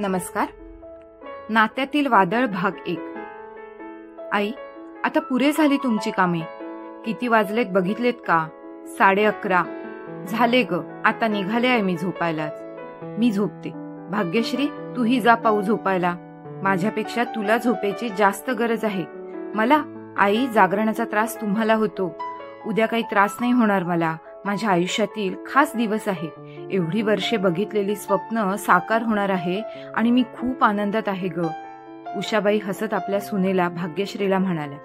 नमस्कार. नात्यातील वादळ भाग 1. आई, आता पुरे झाली तुमची कामे. किती वाजलेत बघितलेत का? 11:30 झाले ग. आता निघाले आहे मी झोपायलाच. मी झोपते. भाग्यश्री, तूही जा पाऊ झोपायला. माझ्यापेक्षा तुला झोपेची जास्त गरज आहे. मला? आई, जागरणाचा त्रास तुम्हाला होतो. उद्या काही त्रास नाही होणार मला. माझ्या आयुष्यातील खास दिवस आहे. एवढी वर्षे बघितलेली स्वप्न साकार होणार आहे आणि मी खूप आनंदात आहे ग. उषाबाई हसत आपल्या सुनेला भाग्यश्रीला म्हणाल्या.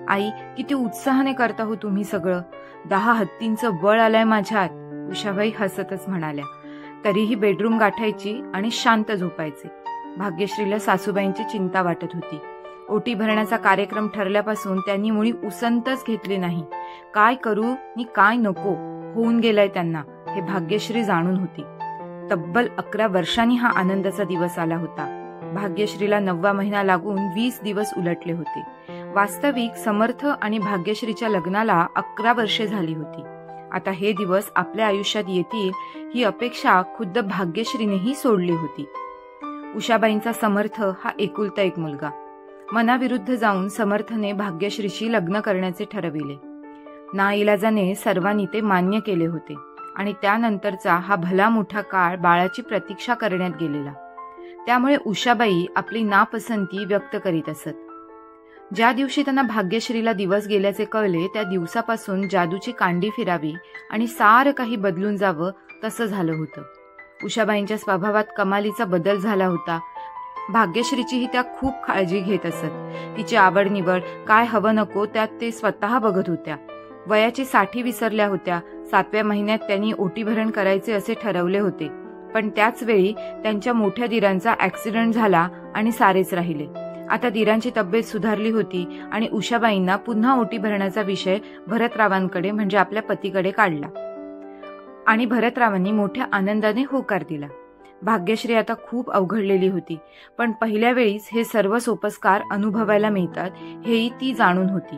आई, किती उत्साहाने करता हो तुम्ही सगळं. 10 हत्तींचं बळ आलंय माझ्यात. उषाबाई हसतच म्हणाल्या. तरीही बेडरूम गाठायची आणि शांत झोपायचे. भाग्यश्रीला सासूबाईंची चिंता वाटत होती. ओटी भरण्याचा कार्यक्रम ठरल्यापासून त्यांनी मुळी उसंतच घेतली नाही. काय करू नि काय नको होऊन गेलाय त्यांना हे भाग्यश्री जाणून होती. तब्बल 11 वर्षांनी हा आनंदाचा दिवस आला होता. भाग्यश्रीला 9वा महिना लागून 20 दिवस उलटले होते. वास्तविक समर्थ आणि भाग्यश्रीच्या लग्नाला 11 वर्षे झाली होती. आता हे दिवस आपल्या आयुष्यात येतील ही अपेक्षा खुद्द भाग्यश्रीनेही सोडली होती. उषाबाईंचा समर्थ हा एकुलता एक मुलगा. मनाविरुद्ध जाऊन समर्थने भाग्यश्रीशी लग्न करण्याचे ठरविले. नाईलाजाने सर्वांनी ते मान्य केले होते आणि त्यानंतरचा हा भला मोठा काळ बाळाची प्रतीक्षा करण्यात गेलेला. त्यामुळे उषाबाई आपली नापसंती व्यक्त करीत असत. ज्या दिवशी त्यांना भाग्यश्रीला दिवस गेल्याचे कळले त्या दिवसापासून जादूची कांडी फिरावी आणि सारं काही बदलून जावं तसं झालं होतं. उषाबाईंच्या स्वभावात कमालीचा बदल झाला होता. भाग्यश्रीचीही त्या खूप काळजी घेत असत. तिची आवड निवड, काय हवं नको त्यात ते स्वतः बघत होत्या. वयाची 60 विसरल्या होत्या. 7व्या महिन्यात त्यांनी ओटी भरण करायचे असे ठरवले होते. पण त्याच वेळी त्यांच्या मोठ्या दिरांचा ऍक्सिडेंट झाला आणि सारेच राहिले. आता दिरांची तब्येत सुधारली होती आणि उषाबाईंना पुन्हा ओटी भरण्याचा विषय भरतरावांकडे म्हणजे आपल्या पतीकडे काढला आणि भरतरावांनी मोठ्या आनंदाने होकार दिला. भाग्यश्री आता खूप अवघडलेली होती. पण पहिल्या वेळीच हे सर्व सोपस्कार अनुभवायला मिळतात हेही ती जाणून होती.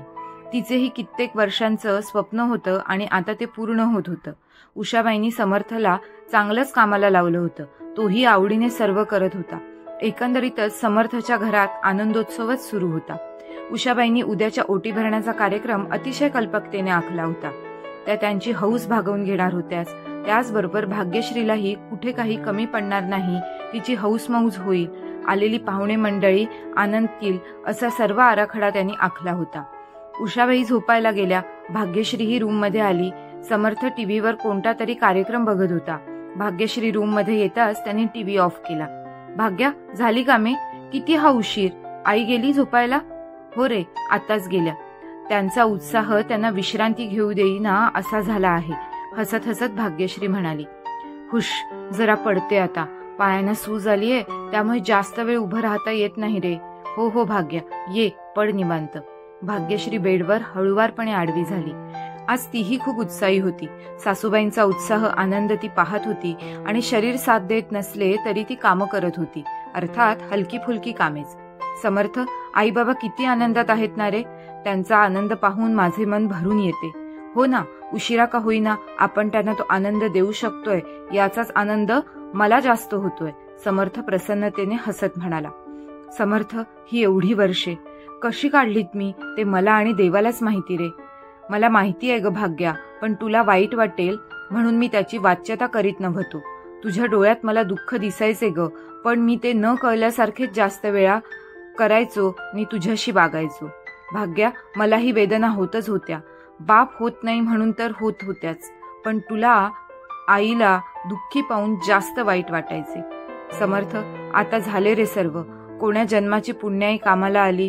तिचेही कित्येक वर्षांचं स्वप्न होतं आणि आता ते पूर्ण होत होतं. उषाबाईंनी समर्थला चांगलंच कामाला लावलं होतं. तोही आवडीने सर्व करत होता. एकंदरीतच समर्थच्या घरात आनंदोत्सवच सुरू होता. उषाबाईंनी उद्याच्या ओटी भरण्याचा कार्यक्रम अतिशय कल्पकतेने आखला होता. त्या त्यांची हौस भागवून घेणार होत्याच. त्याचबरोबर भाग्यश्रीलाही कुठे काही कमी पडणार नाही, तिची हौसमौज होईल, आलेली पाहुणे मंडळी आनंदतील असा सर्व आराखडा त्यांनी आखला होता. उषाबाई झोपायला गेल्या. भाग्यश्रीही रूममध्ये आली. समर्थ टीव्हीवर कोणता तरी कार्यक्रम बघत होता. भाग्यश्री रूममध्ये येताच त्यांनी टीव्ही ऑफ केला. भाग्या, झाली कामे? किती हा उशीर? आई गेली झोपायला? हो रे, आताच गेल्या. त्यांचा उत्साह त्यांना विश्रांती घेऊ देईना असा झाला आहे. हसत हसत भाग्यश्री म्हणाली. हुश, जरा पडते आता. पायांना सूज आलीये त्यामुळे जास्त वेळ उभं राहता येत नाही रे. हो हो भाग्या, ये पड निवांत. भाग्यश्री बेडवर हळुवारपणे आडवी झाली. आज तीही खूप उत्साही होती. सासूबाईंचा उत्साह आनंद ती पाहत होती आणि शरीर साथ देत नसले तरी ती कामं करत होती. अर्थात हलकी फुलकी कामेच. समर्थ, आई बाबा किती आनंदात आहेत ना रे. त्यांचा आनंद पाहून माझे मन भरून येते. हो ना, उशिरा का होईना आपण त्यांना तो आनंद देऊ शकतोय याचाच आनंद मला जास्त होतोय. समर्थ प्रसन्नतेने हसत म्हणाला. समर्थ, ही एवढी वर्षे कशी काढलीत मी ते मला आणि देवालाच माहिती रे. मला माहिती आहे ग भाग्या, पण तुला वाईट वाटेल म्हणून मी त्याची वाच्यता करीत नव्हतो. तुझ्या डोळ्यात मला दुःख दिसायचे ग, पण मी ते न कळल्यासारखेच जास्त वेळा करायचो आणि तुझ्याशी वागायचो. भाग्या, मलाही वेदना होतच होत्या. बाप होत नाही म्हणून तर होत होत्याच, पण तुला आईला दुःखी पाहून जास्त वाईट वाटायचे. समर्थ, आता झाले रे सर्व. कोण्या जन्माची पुण्याई कामाला आली.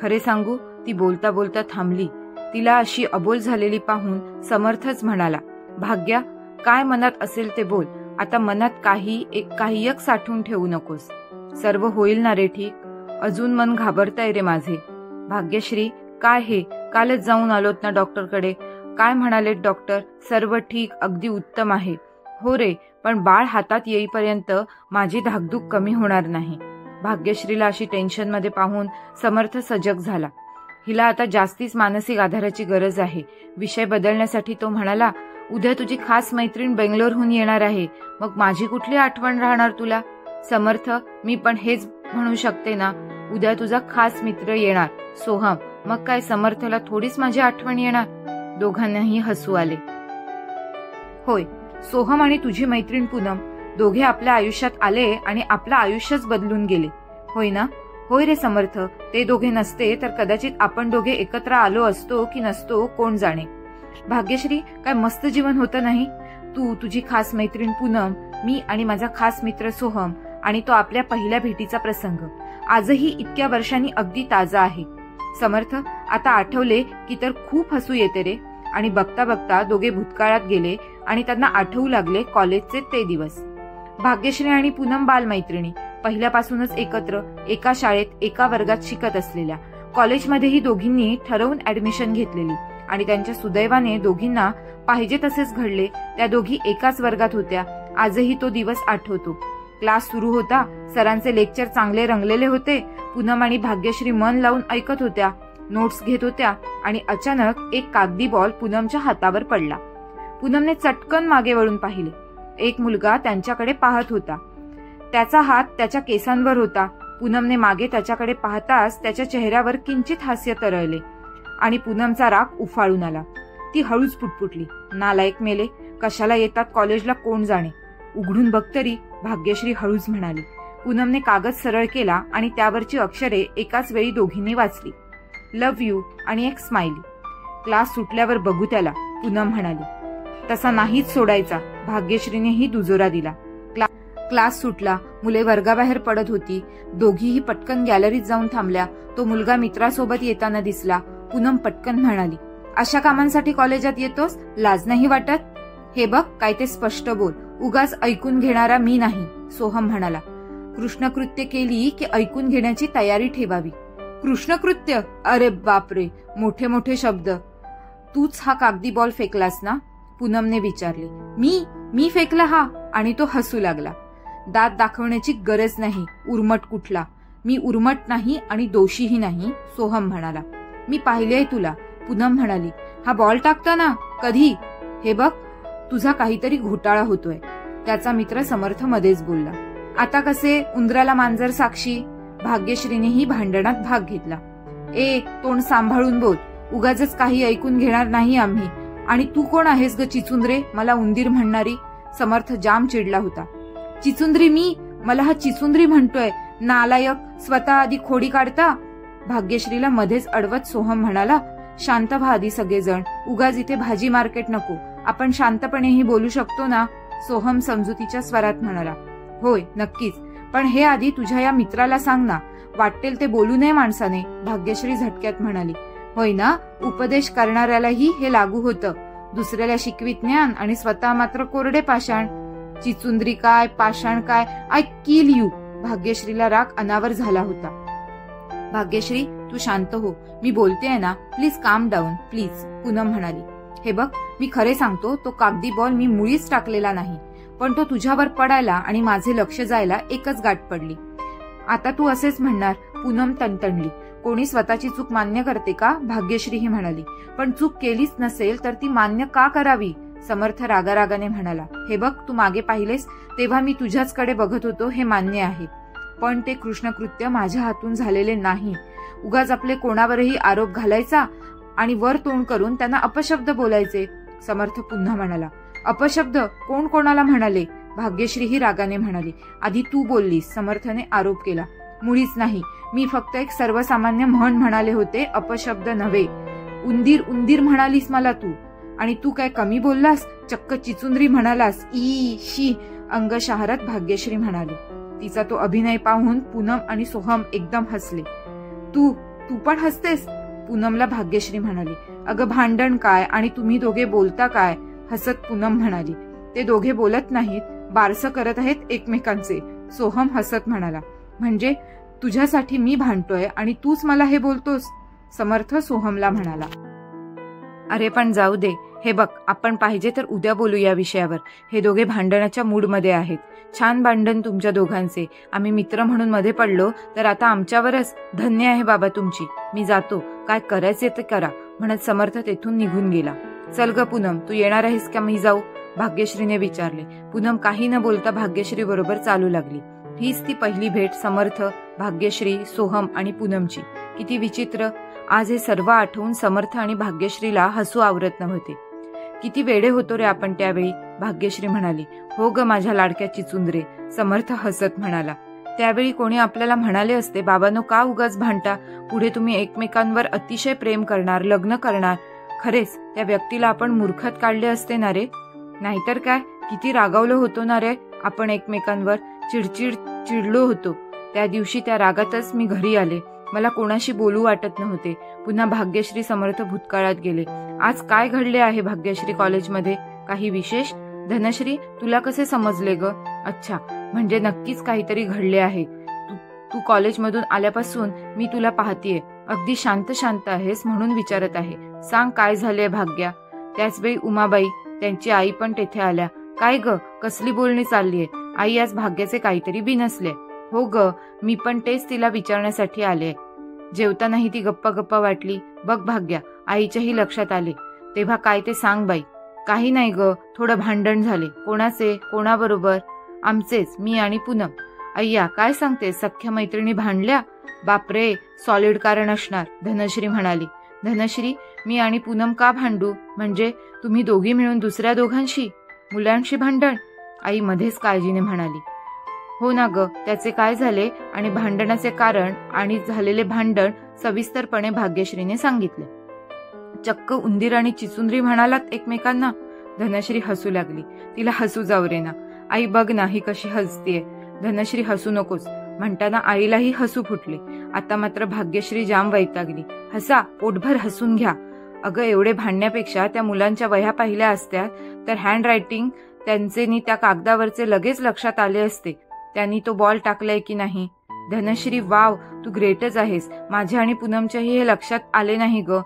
खरे सांगू, ती बोलता बोलता थांबली. तिला अशी अबोल झालेली पाहून समर्थच म्हणाला. भाग्या, काय मनात असेल ते बोल. आता मनात काही एक साठवून ठेवू नकोस. सर्व होईल ना रे ठीक. अजून मन घाबरताय रे माझे. भाग्यश्री, काय हे? कालच जाऊन आलोत ना डॉक्टरकडे. काय म्हणालेत डॉक्टर? सर्व ठीक, अगदी उत्तम आहे. हो रे, पण बाळ हातात येईपर्यंत माझी धाकधूक कमी होणार नाही. भाग्यश्रीला अशी टेन्शनमध्ये पाहून समर्थ सजग झाला. हिला आता जास्तीच मानसिक आधाराची गरज आहे. विषय बदलण्यासाठी तो म्हणाला. उद्या तुझी खास मैत्रीण बेंगलोरहून येणार आहे. मग माझी कुठली आठवण राहणार तुला? समर्थ, मी पण हेच म्हणू शकते ना, उद्या तुझा खास मित्र येणार सोहम, मग काय समर्थला थोडीच माझी आठवण येणार? दोघांनाही हसू आले. होय, सोहम आणि तुझी मैत्रीण पूनम दोघे आपल्या आयुष्यात आले आणि आपलं आयुष्यच बदलून गेले, होय ना? होय रे समर्थ, ते दोघे नसते तर कदाचित आपण दोघे एकत्र आलो असतो की नसतो कोण जाणे. भाग्यश्री, काय मस्त जीवन होतं नाही? तू, तुझी खास मैत्रीण पूनम, मी आणि माझा खास मित्र सोहम, आणि तो आपल्या पहिल्या भेटीचा प्रसंग आजही इतक्या वर्षांनी अगदी ताजा आहे. समर्थ, आता आठवले की तर खूप हसू येते रे. आणि बघता बघता दोघे भूतकाळात गेले आणि त्यांना आठवू लागले कॉलेजचे ते दिवस. भाग्यश्री आणि पूनम बालमैत्रिणी, पहिल्यापासूनच एकत्र, एका शाळेत एका वर्गात शिकत असलेल्या. कॉलेजमध्येही दोघींनी ठरवून ऍडमिशन घेतलेली आणि त्यांच्या सुदैवाने दोघींना पाहिजे तसेच घडले. त्या दोघी एकाच वर्गात होत्या. आजही तो दिवस आठवतो. क्लास सुरू होता. सरांचे लेक्चर चांगले रंगलेले होते. पूनम आणि भाग्यश्री मन लावून ऐकत होत्या, नोट्स घेत होत्या आणि अचानक एक कागदी बॉल पूनमच्या हातावर पडला. पूनमने चटकन मागे वळून पाहिले. एक मुलगा त्यांच्याकडे पाहत होता. त्याचा हात त्याच्या केसांवर होता. पूनमने मागे त्याच्याकडे पाहताच त्याच्या चेहऱ्यावर किंचित हास्य तरळले आणि पूनमचा राग उफाळून आला. ती हळूच पुटपुटली, नालायक मेले, कशाला येतात कॉलेजला कोण जाणे. उघडून बघ तरी, भाग्यश्री हळूच म्हणाली. पूनमने कागद सरळ केला आणि त्यावरची अक्षरे एकाच वेळी दोघींनी वाचली. लव्ह यू आणि एक स्माइली. क्लास सुटल्यावर बघू त्याला, पूनम म्हणाली. तसा नाहीच सोडायचा, भाग्यश्रीनेही दुजोरा दिला. क्लास सुटला. मुले वर्गाबाहेर पडत होती. दोघीही पटकन गॅलरीत जाऊन थांबल्या. तो मुलगा मित्रासोबत येताना दिसला. पूनम पटकन म्हणाली, अशा कामांसाठी कॉलेजात येतोस? लाज नाही वाटत? हे बघ, काय ते स्पष्ट बोल, उगाच ऐकून घेणारा मी नाही. सोहम म्हणाला. कृष्णकृत्य केली की ऐकून घेण्याची तयारी ठेवावी. कृष्णकृत्य? अरे बापरे, मोठे मोठे शब्द. तूच हा कागदी बॉल फेकलास ना? पूनमने विचारले. मी फेकला हा? आणि तो हसू लागला. दात दाखवण्याची गरज नाही, उर्मट कुठला. मी उर्मट नाही आणि दोषीही नाही, सोहम म्हणाला. मी पाहिलेय तुला, पूनम म्हणाली. हा बॉल टाकता ना? कधी? हे बघ, तुझा काहीतरी घोटाळा होतोय, त्याचा मित्र समर्थ मध्येच बोलला. आता कसे, उंदराला मांजर साक्षी. भाग्यश्रीनेही भांडणात भाग घेतला. ए, तोंड सांभाळून बोल, उगाचच काही ऐकून घेणार नाही आम्ही. आणि तू कोण आहेस ग चिचुंद्रे, मला उंदीर म्हणणारी? समर्थ जाम चिडला होता. चिचुंद्री मी? मला हा चिचुंद्री म्हणतोय, नालायक, स्वतः आधी खोडी काढता. भाग्यश्रीला मध्येच अडवत सोहम म्हणाला. शांत व्हा आधी सगळेजण, उगाच इथे भाजी मार्केट नको, आपण शांतपणेही बोलू शकतो ना? सोहम समजुतीच्या स्वरात म्हणाला. होय नक्कीच, पण हे आधी तुझ्या या मित्राला सांग ना, वाटेल ते बोलू नये माणसाने, भाग्यश्री झटक्यात म्हणाली. होय ना, उपदेश करणाऱ्यालाही हे लागू होतं. दुसऱ्याला शिकवित ज्ञान आणि स्वतः मात्र कोरडे पाषाण. चिचुंद्री काय, पाषाण काय, आय किल यू. भाग्यश्रीला राग अनावर झाला होता. भाग्यश्री, तू शांत हो, मी बोलतेय ना, प्लीज काम डाऊन प्लीज, पूनम म्हणाली. हे बघ, मी खरे सांगतो, तो कागदी बॉल मी मुळीच टाकलेला नाही, पण तो तुझ्यावर पडायला आणि माझे लक्ष जायला एकच गाठ पडली. आता तू असेच म्हणणार? पूनम तणतणली. कोणी स्वतःची चूक मान्य करते का? भाग्यश्री ही म्हणाली. पण चूक केलीच नसेल तर ती मान्य का करावी? समर्थ रागारागाने म्हणाला. हे बघ, तू मागे पाहिलेस तेव्हा मी तुझ्याचकडे बघत होतो, हे मान्य आहे, पण ते कृष्णकृत्य माझ्या हातून झालेले नाही. उगाच आपले कोणावरही आरोप घालायचा आणि वर तोंड करून त्यांना अपशब्द बोलायचे. समर्थ पुन्हा म्हणाला. अपशब्द? कोण कोणाला म्हणाले? भाग्यश्री ही रागाने म्हणाली. आधी तू बोललीस, समर्थने आरोप केला. मुळीच नाही, मी फक्त एक सर्वसामान्य म्हण म्हणाले होते, अपशब्द नव्हे. उंदीर उंदीर म्हणालीस मला तू, आणि तू काय कमी बोललास? चक्क चिचुंद्री म्हणालास. ई शी, अंग शहारत भाग्यश्री म्हणाली. तिचा तो अभिनय पाहून पूनम आणि सोहम एकदम हसले. तू तू पण हसतेस? पूनमला भाग्यश्री म्हणाली. अगं भांडण काय आणि तुम्ही दोघे बोलता काय? हसत पूनम म्हणाली. ते दोघे बोलत नाहीत, बारसं करत आहेत एकमेकांचे. सोहम हसत म्हणाला. म्हणजे तुझ्यासाठी मी भांडतोय आणि तूच मला हे बोलतोस? समर्थ सोहमला म्हणाला. अरे पण जाऊ दे, हे बघ, आपण पाहिजे तर उद्या बोलू या विषयावर. हे दोघे भांडणाच्या मूडमध्ये आहेत. छान भांडण तुमच्या दोघांचे. आम्ही मित्र म्हणून मध्ये पडलो तर आता आमच्यावरच. धन्य आहे बाबा तुमची. मी जातो, काय करायचे ते करा, म्हणत समर्थ तेथून निघून गेला. चल ग पूनम, तू येणार आहेस का मी जाऊ? भाग्यश्रीने विचारले. पूनम काही न बोलता भाग्यश्री बरोबर चालू लागली. हीच ती पहिली भेट समर्थ, भाग्यश्री, सोहम आणि पूनमची. किती विचित्र. आज हे सर्व आठवून समर्थ आणि भाग्यश्रीला हसू आवरत नव्हते. किती वेडे होतो रे आपण त्यावेळी, भाग्यश्री म्हणाली. हो ग माझ्या लाडक्या चिचुंद्रे, समर्थ हसत म्हणाला. त्यावेळी कोणी आपल्याला म्हणाले असते, बाबांनो का उगाच भांडता, पुढे तुम्ही एकमेकांवर अतिशय प्रेम करणार, लग्न करणार. खरेच त्या व्यक्तीला आपण मूर्खत काढले असते ना रे. नाहीतर काय, किती रागावलो होतो ना रे आपण एकमेकांवर, चिडलो होतो. त्या दिवशी त्या रागातच मी घरी आले. मला कोणाशी बोलू वाटत नव्हते. पुन्हा भाग्यश्री समर्थ भूतकाळात गेले. आज काय घडले आहे भाग्यश्री कॉलेजमध्ये? काही विशेष? धनश्री, तुला कसे समजले ग? अच्छा, म्हणजे नक्कीच काहीतरी घडले आहे. तू कॉलेजमधून आल्यापासून मी तुला पाहतीये, अगदी शांत शांत आहेस म्हणून विचारत आहे. सांग काय झाले भाग्या? त्याचवेळी उमाबाई, त्यांची आई पण तेथे आल्या. काय ग, कसली बोलणी चाललीये? आई, आज भाग्याचे काहीतरी बिनसले. हो ग, मी पण तेच तिला विचारण्यासाठी आले. जेवतानाही ती गप्पा वाटली. बघ भाग्या, आईच्याही लक्षात आले. तेव्हा काय ते सांग बाई. काही नाही ग, थोडं भांडण झाले. कोणाचे? कोणाबरोबर? आमचेच, मी आणि पूनम. अय्या, काय सांगते, सख्या मैत्रिणी भांडल्या? बापरे, सॉलिड कारण असणार, धनश्री म्हणाली. धनश्री, मी आणि पूनम का भांडू? म्हणजे तुम्ही दोघी मिळून दुसऱ्या दोघांशी, मुलांशी भांडण? आई मध्येच काळजीने म्हणाली. हो ना ग, त्याचे काय झाले आणि भांडणाचे कारण आणि झालेले भांडण सविस्तरपणे भाग्यश्रीने सांगितले. चक्क उंदीर आणि चिचुंद्री म्हणालात एकमेकांना? धनश्री हसू लागली. तिला हसू जावरेना. आई बघ ना, ही कशी हसतीये. धनश्री, हसू नकोस म्हणताना आईलाही हसू फुटले. आता मात्र भाग्यश्री जाम वैतागली. हसा, पोटभर हसून घ्या. अगं, एवढे भांडण्यापेक्षा त्या मुलांच्या वह्या पाहिल्या असत्या तर हँड रायटिंग त्यांचे नी त्या कागदावरचे लगेच लक्षात आले असते. त्यांनी तो बॉल टाकलाय की नाही. धनश्री, वाव, तू ग्रेटच आहेस. माझ्या आणि पूनमच्याही हे लक्षात आले नाही ग.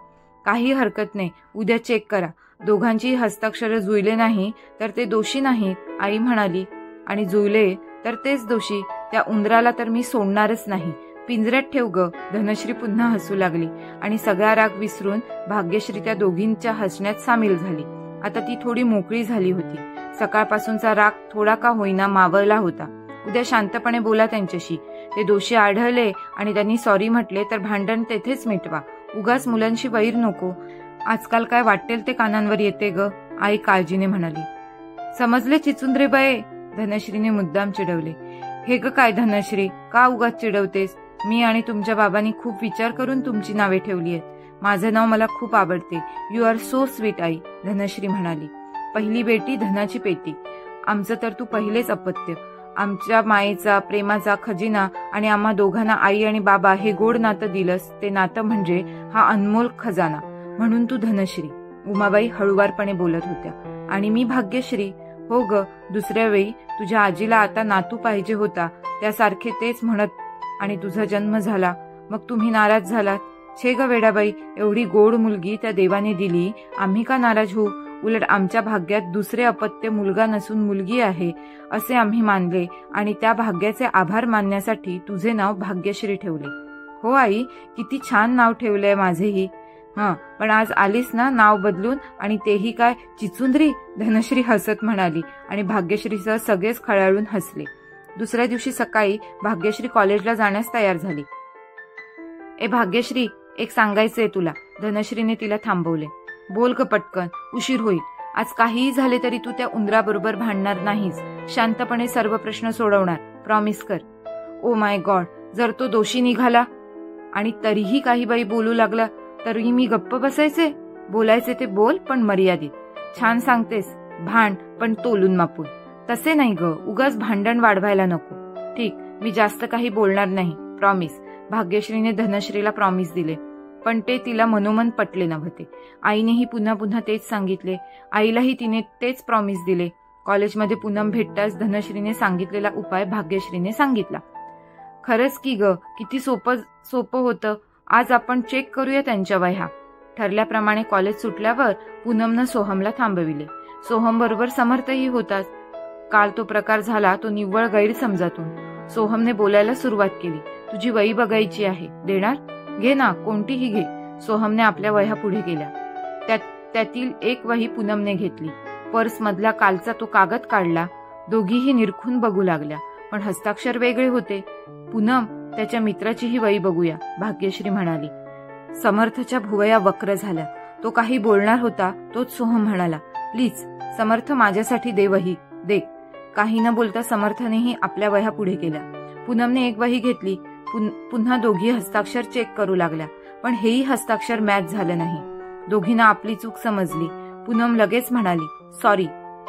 काही हरकत नाही, उद्या चेक करा. दोघांची हस्ताक्षर जुळले नाही तर ते दोषी नाहीत, आई म्हणाली. आणि जुळले तर तेच दोषी. त्या उंदराला तर मी सोडणारच नाही. पिंजऱ्यात ठेव ग. धनश्री पुन्हा हसू लागली आणि सगळा राग विसरून भाग्यश्री त्या दोघींच्या हसण्यात सामील झाली. आता ती थोडी मोकळी झाली होती. सकाळपासूनचा राग थोडा का होईना मावळला होता. उद्या शांतपणे बोला त्यांच्याशी. ते दोषी आढळले आणि त्यांनी सॉरी म्हटले तर भांडण तेथेच मिटवा. उगाच मुलांशी वैर नको. आजकाल काय वाटेल ते कानांवर येते ग, आई काळजीने म्हणाली. समजले चिचुंद्रे बाये, धनश्रीने मुद्दाम चिडवले. हे ग काय धनश्री, का उगाच चिडवतेस? मी आणि तुमच्या बाबांनी खूप विचार करून तुमची नावे ठेवली आहेत. माझं नाव मला खूप आवडते. You are so sweet I, Dhanashree म्हणाली. पहिली बेटी धनाची पेटी. आमचं तर तू पहिलेच अपत्य. आमच्या मायेचा, प्रेमाचा खजिना आणि आम्हा दोघांना आई आणि बाबा हे गोड नातं दिलंस. ते नातं म्हणजे हा अनमोल खजाना. म्हणून तू धनश्री, उमाबाई हळुवारपणे बोलत होत्या. आणि मी भाग्यश्री. हो ग, दुसऱ्या वेळी तुझ्या आजीला आता नातू पाहिजे होता त्यासारखे तेच म्हणत आणि तुझा जन्म झाला, मग तुम्ही नाराज झालात. छे ग वेडाबाई, एवढी गोड मुलगी त्या देवाने दिली, आम्ही का नाराज होऊ? उलट आमच्या भाग्यात दुसरे अपत्य मुलगा नसून मुलगी आहे असे आम्ही मानले आणि त्या भाग्याचे आभार मानण्यासाठी तुझे नाव भाग्यश्री ठेवले. हो आई, किती छान नाव ठेवलंय माझेही. पण आज आलीस ना नाव बदलून, आणि तेही काय चिचुंद्री, धनश्री हसत म्हणाली आणि भाग्यश्रीसह सगळेच खळाळून हसले. दुसऱ्या दिवशी सकाळी भाग्यश्री कॉलेजला जाण्यास तयार झाली. ए भाग्यश्री, एक सांगायचंय तुला, धनश्रीने तिला थांबवले. बोल ग पटकन, उशीर होईल. आज काहीही झाले तरी तू त्या उंदराबरोबर भांडणार नाहीस. शांतपणे सर्व प्रश्न सोडवणार, प्रॉमिस कर. ओ माय गॉड, जर तो दोषी निघाला आणि तरीही काही बाई बोलू लागला तरी मी गप्प बसायचे? बोलायचे ते बोल, पण मर्यादित. छान सांगतेस, भांड पण तोलून मापून. तसे नाही ग, उगाच भांडण वाढवायला नको. ठीक, मी जास्त काही बोलणार नाही, प्रॉमिस. भाग्यश्रीने धनश्रीला प्रॉमिस दिले, पण ते तिला मनोमन पटले नव्हते. आईनेही पुन्हा पुन्हा तेच सांगितले. आईलाही तिने तेच प्रॉमिस दिले. कॉलेजमध्ये पूनम भेटताच धनश्रीने सांगितलेला उपाय भाग्यश्रीने सांगितला. खरंच की ग, किती सोपं होतं. आज आपण चेक करूया त्यांच्या वह्या. ठरल्याप्रमाणे कॉलेज सुटल्यावर पूनमनं सोहमला थांबविले. सोहम बरोबर समर्थही होताच. काल तो प्रकार झाला तो निव्वळ गैरसमजातून. सोहमने बोलायला सुरुवात केली. तुझी वही बघायची आहे, देणार? घे ना, कोणतीही घे. सोहमने आपल्या वह्या पुढे केल्या. त्यातील एक वही पूनमने घेतली. पर्समधला कालचा तो कागद काढला. दोघीही निरखून बघू लागल्या. पण हस्ताक्षर वेगळे होते. पूनम, त्याच्या मित्राचीही वही बघूया, भाग्यश्री म्हणाली. समर्थच्या भुवया वक्र झाल्या. तो काही बोलणार होता तोच सोहम म्हणाला, प्लीज समर्थ, माझ्यासाठी दे वही, दे. काही न बोलता समर्थनेही आपल्या वह्या पुढे केल्या. पूनमने एक वही घेतली. पुन्हा दोघी हस्ताक्षर चेक करू लागल्या, पण हेही हस्ताक्षर मॅच झालं नाही. दोघींना आपली चूक समजली. पूनम लगेच म्हणाली, सॉरी,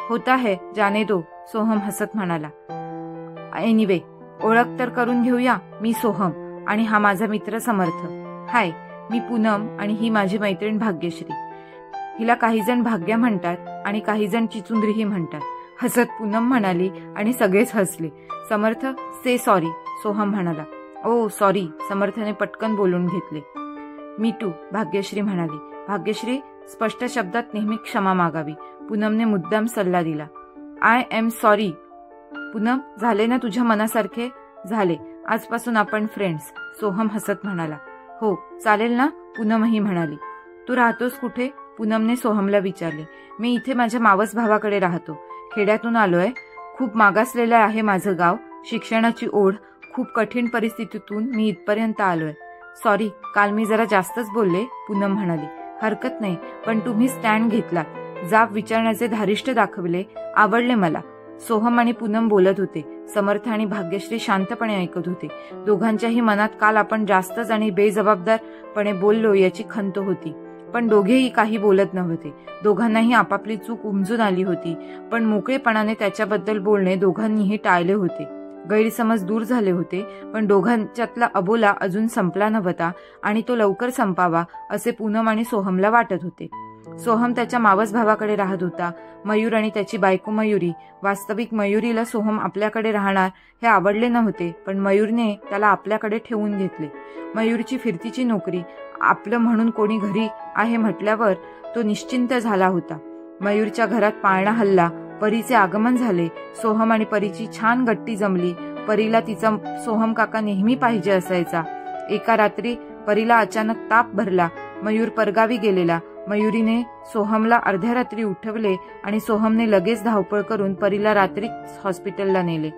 होता है, जाने दो. सोहम हसत म्हणाला, एनिवे, ओळख तर करून घेऊया. मी सोहम आणि हा माझा मित्र समर्थ. हाय, मी पूनम आणि ही माझी मैत्रीण भाग्यश्री. हिला काही जण भाग्या म्हणतात आणि काही जण चिचुंद्रीही म्हणतात. हसत पूनम म्हणाली आणि सगळेच हसले. समर्थ, से सॉरी, सोहम म्हणाला. ओ सॉरी, समर्थने पटकन बोलून घेतले. मी टू, भाग्यश्री म्हणाली. भाग्यश्री, स्पष्ट शब्दात नेहमी क्षमा मागावी, पूनमने मुद्दाम सल्ला दिला. I am sorry. पूनम, झाले ना तुझ्या मनासारखे? झाले, आजपासून आपण फ्रेंड्स, सोहम हसत म्हणाला. हो, चालेल ना, पूनमही म्हणाली. तू राहतोस कुठे? पूनमने सोहमला विचारले. मी इथे माझ्या मावस भावाकडे राहतो. खेड्यातून आलोय. खूप मागासलेलं आहे माझं गाव. शिक्षणाची ओढ, खूप कठीण परिस्थितीतून मी इथपर्यंत आलोय. सॉरी, काल मी जरा जास्तच बोलले, पूनम म्हणाली. हरकत नाही, पण तुम्ही स्टँड घेतला, जाब विचारण्याचे धारिष्ट दाखवले, आवडले मला. सोहम आणि पूनम बोलत होते. समर्थ आणि भाग्यश्री शांतपणे ऐकत होते. दोघांच्याही मनात काल आपण जास्तच आणि बेजबाबदारपणे बोललो याची खंत होती, पण दोघेही काही बोलत नव्हते. दोघांनाही आपापली चूक उमजून आली होती, पण मोकळेपणाने त्याच्याबद्दल बोलणे दोघांनीही टाळले होते. गैरसमज दूर झाले होते, पण दोघांच्यातला अबोला अजून संपला नव्हता आणि तो लवकर संपावा असे पूनम आणि सोहमला वाटत होते. सोहम त्याच्या मावस भावाकडे राहत होता. मयूर आणि त्याची बायको मयुरी. वास्तविक मयुरीला सोहम आपल्याकडे राहणार हे आवडले नव्हते, पण मयूरने त्याला आपल्याकडे ठेवून घेतले. मयूरची फिरतीची नोकरी, आपलं म्हणून कोणी घरी आहे म्हटल्यावर तो निश्चिंत झाला होता. मयूरच्या घरात पाळणा हल्ला. परीचे आगमन झाले. सोहम आणि परीची छान गट्टी जमली. परीला तिचा सोहम काका नेहमी पाहिजे असायचा. एका रात्री परीला अचानक ताप भरला. मयूर परगावी गेलेला. मयुरीने सोहमला अर्ध्या रात्री उठवले आणि सोहमने लगेच धावपळ करून परीला रात्रीच हॉस्पिटलला नेले.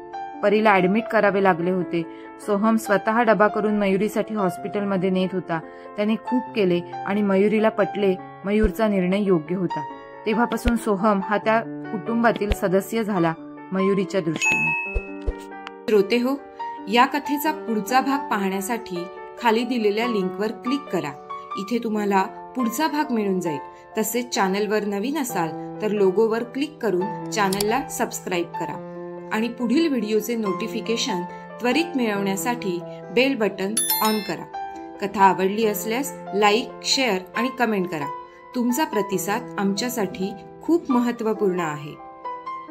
परीला ऍडमिट करावे लागले होते. सोहम स्वतः डबा करून मयुरीसाठी हॉस्पिटलमध्ये नेत होता. त्याने खूप केले आणि मयुरीला पटले. मयूरचा निर्णय योग्य होता. तेव्हापासून सोहम हा त्या कुटुंबातील सदस्य झाला, मयुरीच्या दृष्टीने. श्रोते हो, या कथेचा पुढचा भाग पाहण्यासाठी खाली दिलेल्या लिंकवर क्लिक करा. इथे तुम्हाला पुढचा भाग मिळून जाईल. तसेच चॅनलवर नवीन असाल तर लोगोवर क्लिक करून चॅनलला सबस्क्राईब करा आणि पुढील व्हिडिओचे नोटिफिकेशन त्वरित मिळवण्यासाठी बेल बटन ऑन करा. कथा आवडली असल्यास लाईक, शेअर आणि कमेंट करा. तुमचा प्रतिसाद आमच्यासाठी खूप महत्त्वपूर्ण आहे.